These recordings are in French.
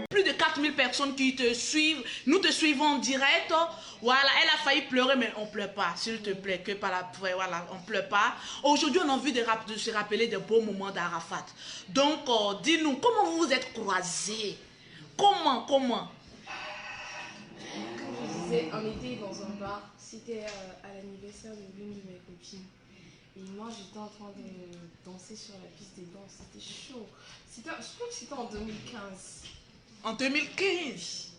Plus de 4000 personnes qui te suivent. Nous te suivons en direct. Voilà, elle a failli pleurer, mais on ne pleure pas. S'il te plaît, que par la... Voilà, on ne pleure pas. Aujourd'hui, on a envie de se rappeler des beaux moments d'Arafat. Donc, dis-nous, comment vous vous êtes croisés? Comment? Comme je disais, on était dans un bar. C'était à l'anniversaire de l'une de mes copines. Et moi, j'étais en train de danser sur la piste des danses. C'était chaud. Je crois que c'était en 2015. En 2015.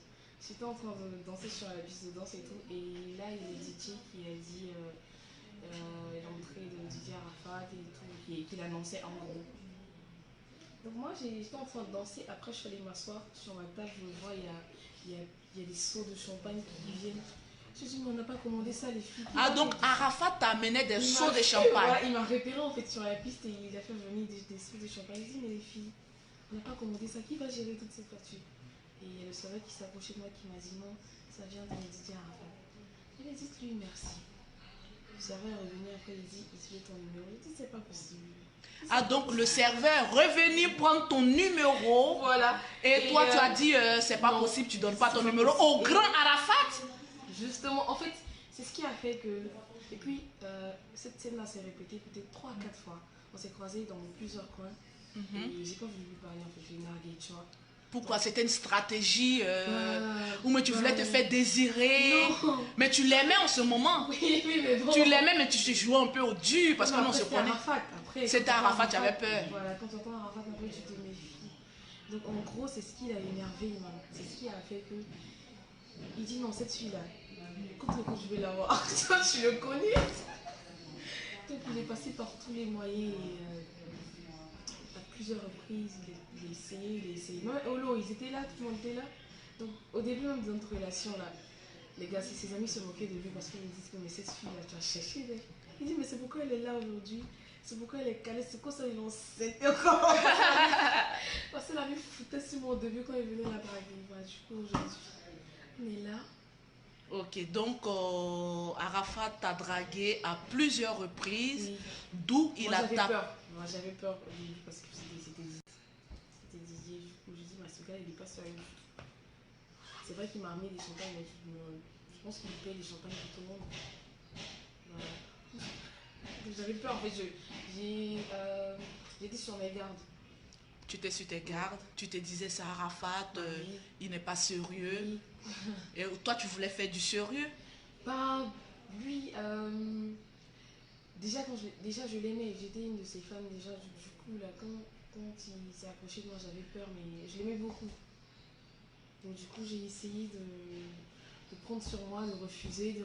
J'étais en train de danser sur la piste de danse et tout. Et là, il y a le DJ qui a dit l'entrée de DJ Arafat et tout, qu'il annonçait en gros. Donc moi, j'étais en train de danser. Après, je suis allée m'asseoir sur ma table. Je vois, il y a des seaux de champagne qui viennent. Je me suis dit, mais on n'a pas commandé ça, les filles. Ah, donc Arafat t'amenait des seaux de champagne. Ouais, il m'a repéré en fait sur la piste et il a fait venir des seaux de champagne. Il dit, mais les filles, on n'a pas commandé ça. Qui va gérer toute cette facture? Et il y a le serveur qui s'est approché de moi qui m'a dit, non, ça vient de DJ Arafat. Elle a dit, lui, merci. Le serveur est revenu après, il dit, il se veut ton numéro. Il dit, c'est pas possible. Ah, donc le serveur revenir prendre ton numéro. Voilà. Et toi, tu as dit, c'est pas possible, tu donnes pas ton numéro au grand Arafat. Justement, en fait, c'est ce qui a fait que... Et puis, cette scène-là s'est répétée peut-être 3 à 4 fois. On s'est croisés dans plusieurs coins. Et j'ai pas voulu lui parler, en fait, je l'ai nargué, tu vois. Pourquoi? C'était une stratégie où mais tu voulais te faire désirer. Non. Mais tu l'aimais en ce moment. Oui, mais bon. Tu l'aimais, mais tu te jouais un peu au dur parce que non, on se connaît. C'était Arafat, tu avais peur. Voilà, quand tu entends Arafat, un peu, tu te méfies. Donc, en gros, c'est ce qui l'a énervé, c'est ce qui a fait que... Il dit, non, cette fille-là, quand je vais la voir, toi, tu le connais. Donc, il est passé par tous les moyens et à plusieurs reprises, il a essayé. Même Olo, ils étaient là, tout le monde était là. Donc, au début même de notre relation, là, les gars, ses amis se moquaient de lui parce qu'ils me disent que mais cette fille-là, tu as cherché. Il dit, mais c'est pourquoi elle est là aujourd'hui? C'est pourquoi elle est calée? C'est quoi ça, ils vont s'aider encore? Parce que la vie foutait sur moi au début quand il venait la draguer. Voilà, du coup, aujourd'hui, on est là. Ok, donc Arafat t'a dragué à plusieurs reprises, Oui. d'où il a tapé. Moi j'avais peur au début parce que c'était Didier. Du coup, je dis, mais ce gars il est pas sérieux. C'est vrai qu'il m'a amené des champagnes, mais je pense qu'il paye les champagnes pour tout le monde. Voilà. J'avais peur en fait, j'étais sur mes gardes. Tu étais sur tes gardes, tu te disais c'est Arafat, Oui. il n'est pas sérieux. Oui. Et toi tu voulais faire du sérieux? Bah, lui, déjà je l'aimais, j'étais une de ses fans déjà. Du coup, là, quand il s'est approché de moi, j'avais peur, mais je l'aimais beaucoup. Donc du coup, j'ai essayé de prendre sur moi, de refuser.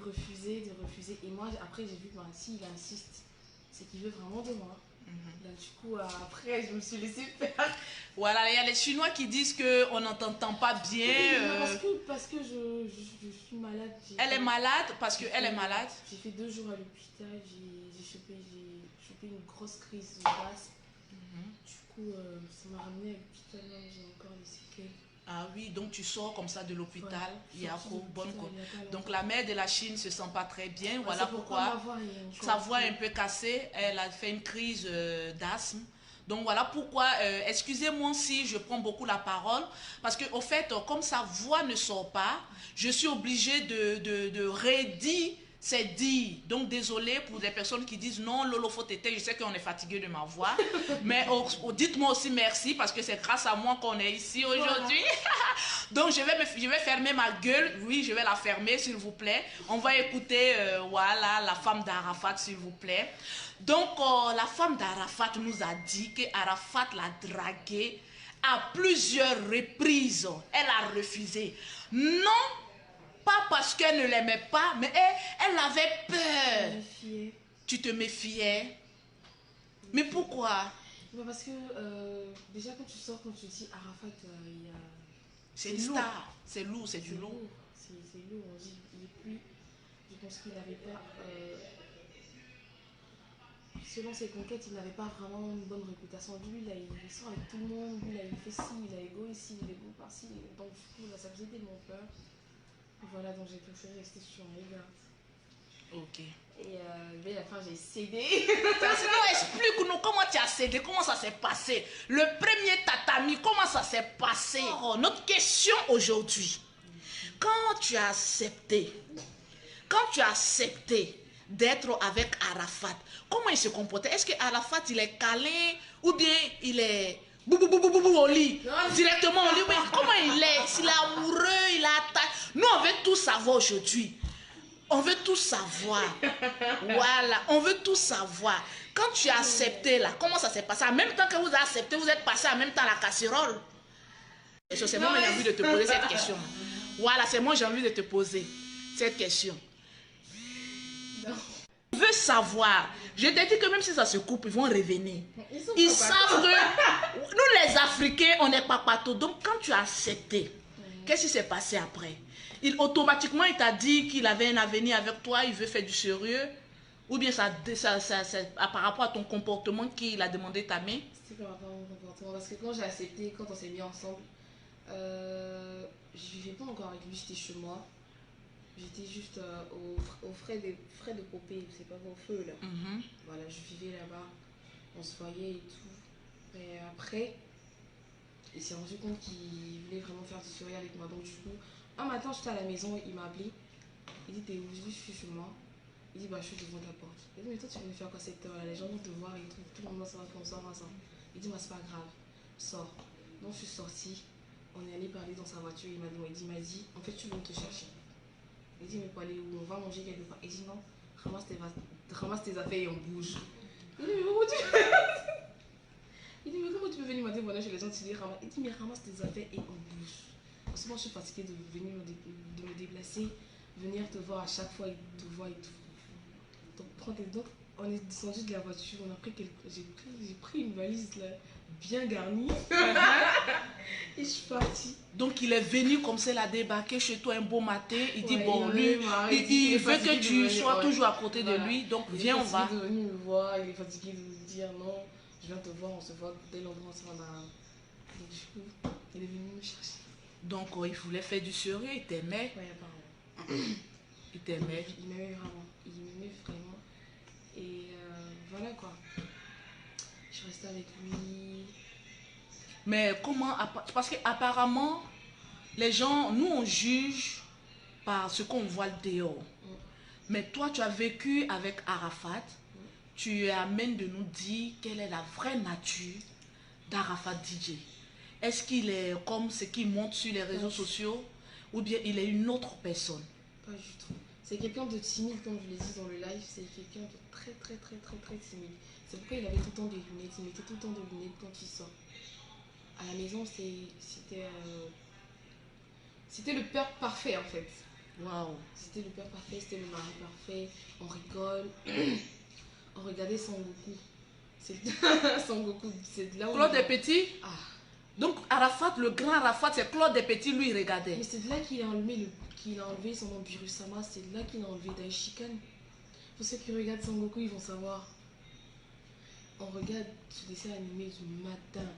Et moi, après, j'ai vu que s'il insiste, c'est qu'il veut vraiment de moi. Donc du coup, après, je me suis laissée faire. Voilà, il y a les Chinois qui disent qu'on n'entend pas bien. Parce que je suis malade. Elle est malade parce qu'elle est malade. J'ai fait 2 jours à l'hôpital, j'ai chopé une grosse crise de base. Du coup, ça m'a ramené à l'hôpital, j'ai encore des séquelles. Ah oui, donc tu sors comme ça de l'hôpital, ouais, donc la mère de la Chine ne se sent pas très bien, voilà pourquoi sa voix est un peu cassée, elle a fait une crise d'asthme. Donc voilà pourquoi, excusez-moi si je prends beaucoup la parole, parce que au fait, comme sa voix ne sort pas, je suis obligée de redire c'est dit. Donc désolé pour les personnes qui disent non, Lolo faut t'aider, je sais qu'on est fatigué de ma voix, mais dites-moi aussi merci parce que c'est grâce à moi qu'on est ici aujourd'hui. Voilà. Donc je vais fermer ma gueule, oui je vais la fermer s'il vous plaît. On va écouter voilà la femme d'Arafat s'il vous plaît. Donc la femme d'Arafat nous a dit que Arafat l'a draguée à plusieurs reprises. Elle a refusé. Non, pas parce qu'elle ne l'aimait pas, mais elle avait peur. Je me méfiais. Tu te méfiais. Mais pourquoi? Parce que déjà quand tu sors, quand tu dis Arafat, il y a... C'est une star. C'est lourd, c'est du lourd. C'est lourd, on dit, il est plus... Je pense qu'il n'avait pas... selon ses conquêtes, il n'avait pas vraiment une bonne réputation. Lui, là, il sort avec tout le monde. Lui, là, il fait ci, il a ego ici, il a ego par-ci. Donc, du coup, là, ça faisait tellement peur. Voilà, donc j'ai préféré rester sur mes gardes. Ok. Et à la fin, j'ai cédé. Sinon, explique-nous comment tu as cédé, comment ça s'est passé. Le premier tatami, comment ça s'est passé. Oh, notre question aujourd'hui, quand tu as accepté d'être avec Arafat, comment il se comportait? Est-ce que Arafat, il est câlin ou bien il est au lit? Directement au lit, oui. Comment il est? S'il est amoureux, il a attaché. Nous, on veut tout savoir aujourd'hui. On veut tout savoir. Voilà, on veut tout savoir. Quand tu as accepté là, comment ça s'est passé? En même temps que vous avez accepté, vous êtes passé en même temps à la casserole. C'est moi qui j'ai envie de te poser cette question. Voilà, c'est moi qui j'ai envie de te poser cette question. Non. Je veux savoir. Je t'ai dit que même si ça se coupe, ils vont revenir. Ils savent que nous les Africains, on n'est pas partout. Donc quand tu as accepté, qu'est-ce qui s'est passé après? Automatiquement, il t'a dit qu'il avait un avenir avec toi, il veut faire du sérieux. Ou bien par rapport à ton comportement qu'il a demandé ta main? C'était par rapport à mon comportement. Parce que quand j'ai accepté, quand on s'est mis ensemble, je vivais pas encore avec lui, j'étais chez moi. J'étais juste aux frais de Popé, c'est pas au feu là. Voilà, je vivais là-bas, on se voyait et tout. Et après, il s'est rendu compte qu'il voulait vraiment faire du sérieux avec moi. Donc du coup, un matin j'étais à la maison, il m'a appelé. Il dit t'es où? Je dis je suis chez moi. Il dit bah je suis devant ta porte. Il dit mais toi tu veux faire quoi cette heure là? Les gens vont te voir et tout le monde va savoir qu'on sort ensemble. Il dit moi c'est pas grave, sors. Donc je suis sortie, on est allé parler dans sa voiture, il m'a dit en fait tu veux te chercher. Il dit mais pour aller où? On va manger quelque part. Il dit non, ramasse tes affaires et on bouge. Il dit mais comment tu Il dit mais comment tu peux venir matin voilà chez les gens? Il dit mais ramasse tes affaires et on bouge. Parce que moi je suis fatiguée de venir de me déplacer, venir te voir à chaque fois et te voir et tout. Donc prends tes donc on est descendu de la voiture, on a pris j'ai pris une valise là bien garnie. Et je suis partie. Donc il est venu comme ça, il a débarqué chez toi un beau matin. Il dit bon, lui, il veut que tu sois toujours à côté de lui. Donc viens, on va. Il est venu me voir, il est fatigué de me dire non, je viens te voir, on se voit dès l'endroit où on va. Donc du coup, il est venu me chercher. Donc il voulait faire du sérieux, il t'aimait. Oui, apparemment. Il t'aimait. Il m'aimait vraiment. Il m'aimait vraiment. Et voilà quoi. Je suis restée avec lui. Mais comment? Parce qu'apparemment, les gens, nous on juge par ce qu'on voit dehors. Mais toi, tu as vécu avec Arafat. Tu es amène de nous dire quelle est la vraie nature d'Arafat DJ. Est-ce qu'il est comme ce qu'il montre sur les réseaux sociaux ou bien il est une autre personne? Pas du tout. C'est quelqu'un de timide, comme je l'ai dit dans le live. C'est quelqu'un de très timide. C'est pourquoi il avait tout le temps des lunettes. Il mettait tout le temps des lunettes quand il sort. À la maison, c'était le père parfait en fait. Waouh. C'était le père parfait, c'était le mari parfait. On rigole. On regardait Son Goku. Son Goku, c'est là où... Claude Despetit. Ah. Donc Arafat, le grand Arafat, c'est Claude Despetit, lui il regardait. Mais c'est de là qu'il a enlevé son nom Birusama, c'est de là qu'il a enlevé Daishikan. Pour ceux qui regardent Son Goku, ils vont savoir. On regarde ce dessin animé du matin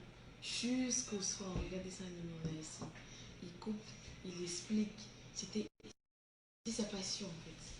jusqu'au soir. On regarde dessin animé, on a ici. Il coupe, il explique. C'était sa passion en fait.